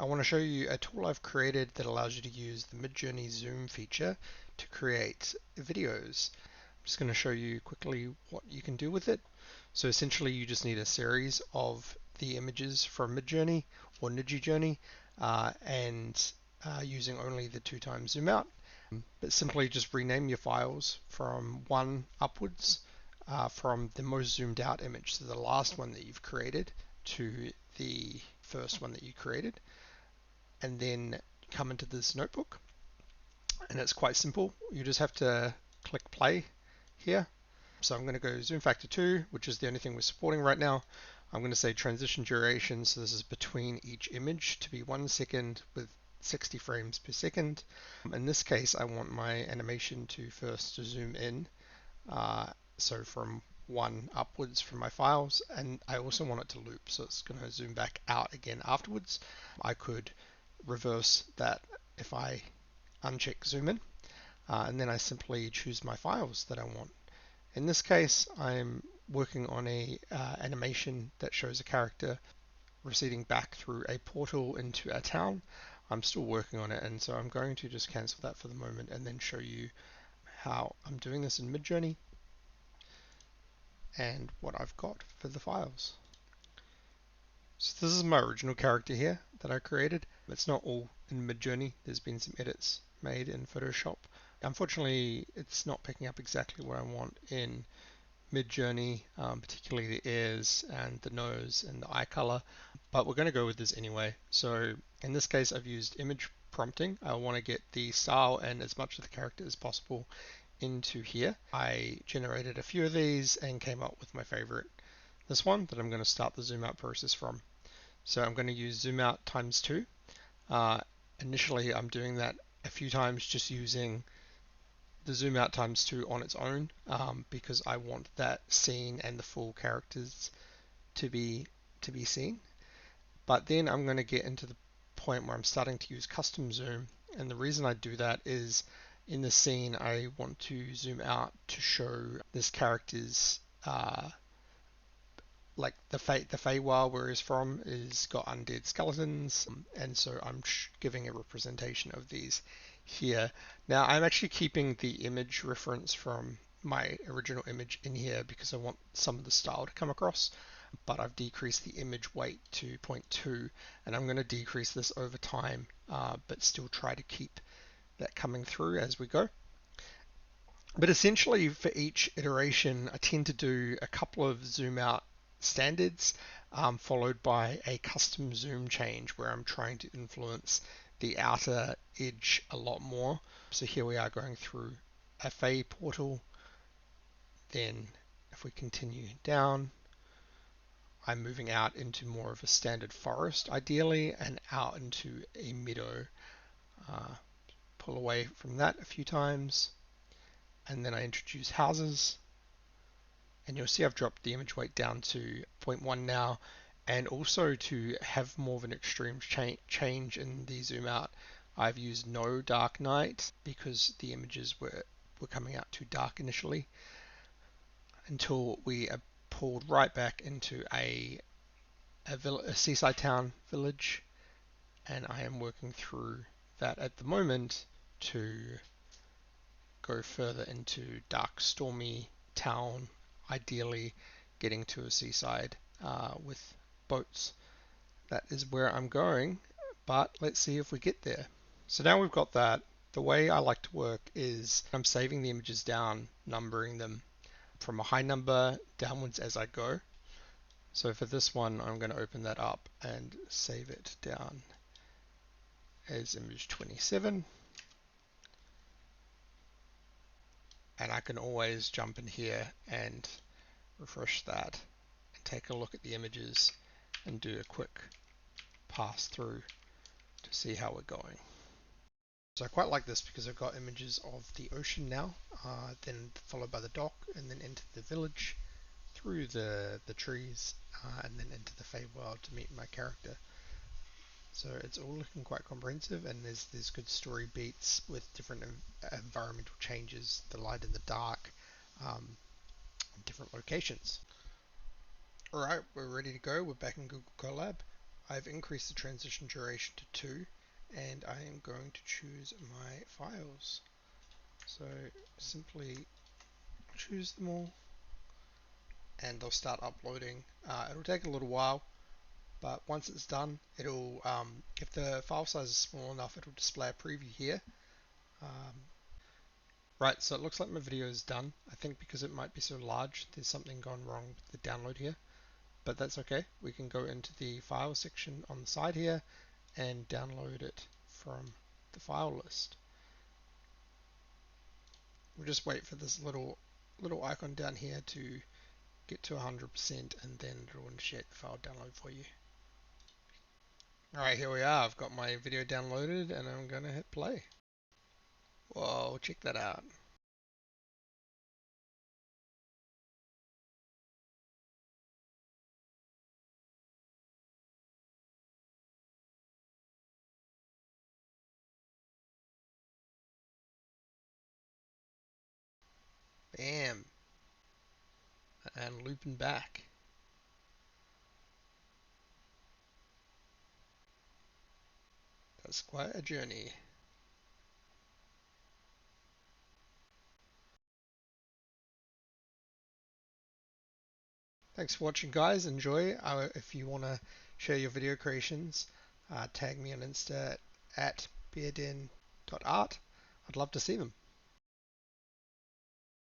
I want to show you a tool I've created that allows you to use the MidJourney Zoom feature to create videos. I'm just going to show you quickly what you can do with it. So essentially you just need a series of the images from MidJourney or NidJourney and using only the 2x zoom out. But simply just rename your files from 1 upwards from the most zoomed out image, so the last one that you've created, to the first one that you created, and then come into this notebook. And it's quite simple. You just have to click play here. So I'm going to go zoom factor 2, which is the only thing we're supporting right now. I'm going to say transition duration, so this is between each image, to be 1 second with 60 frames per second. In this case, I want my animation to first zoom in, so from 1 upwards from my files, and I also want it to loop, so it's going to zoom back out again afterwards. I could reverse that if I uncheck zoom in, and then I simply choose my files that I want. In this case, I'm working on a animation that shows a character receding back through a portal into a town. I'm still working on it, and so I'm going to just cancel that for the moment and then show you how I'm doing this in MidJourney and what I've got for the files. So this is my original character here that I created. It's not all in MidJourney. There's been some edits made in Photoshop. Unfortunately, it's not picking up exactly what I want in MidJourney, particularly the ears and the nose and the eye color, but we're going to go with this anyway. So in this case, I've used image prompting. I want to get the style and as much of the character as possible into here. I generated a few of these and came up with my favorite, this one that I'm going to start the zoom out process from. So I'm going to use zoom out times 2. Initially, I'm doing that a few times just using the zoom out times 2 on its own, because I want that scene and the full characters to be seen. But then I'm going to get into the point where I'm starting to use custom zoom, and the reason I do that is in the scene I want to zoom out to show this character's like the Feywild where he's from is got undead skeletons, and so I'm giving a representation of these here. Now I'm actually keeping the image reference from my original image in here because I want some of the style to come across, but I've decreased the image weight to 0.2, and I'm going to decrease this over time, but still try to keep that coming through as we go. But essentially for each iteration I tend to do a couple of zoom out standards, followed by a custom zoom change where I'm trying to influence the outer edge a lot more. So here we are going through a Fey portal. Then if we continue down, I'm moving out into more of a standard forest ideally, and out into a meadow. Pull away from that a few times, and then I introduce houses. And you'll see I've dropped the image weight down to 0.1 now, and also to have more of an extreme change in the zoom out, I've used no dark night because the images were coming out too dark initially, until we are pulled right back into a seaside town village, and I am working through that at the moment to go further into dark stormy town, ideally getting to a seaside with boats. That is where I'm going, but let's see if we get there. So now we've got that. The way I like to work is I'm saving the images down, numbering them from a high number downwards as I go. So for this one, I'm going to open that up and save it down as image 27. And I can always jump in here and refresh that and take a look at the images and do a quick pass through to see how we're going. So I quite like this because I've got images of the ocean now, then followed by the dock, and then into the village, through the trees, and then into the Feywild to meet my character. So it's all looking quite comprehensive, and there's good story beats with different environmental changes, the light and the dark, different locations. Alright, we're ready to go. We're back in Google Collab. I've increased the transition duration to 2, and I am going to choose my files. So simply choose them all, and they'll start uploading. It'll take a little while, but once it's done, it'll, if the file size is small enough, it'll display a preview here. Right, so it looks like my video is done. I think because it might be so large, there's something gone wrong with the download here, but that's okay. We can go into the file section on the side here and download it from the file list. We'll just wait for this little icon down here to get to 100%, and then it'll initiate the file download for you. Alright, here we are. I've got my video downloaded and I'm gonna hit play. Whoa, check that out. Bam. And looping back. That's quite a journey. Thanks for watching, guys. Enjoy. If you want to share your video creations, tag me on Insta at bearden.art. I'd love to see them.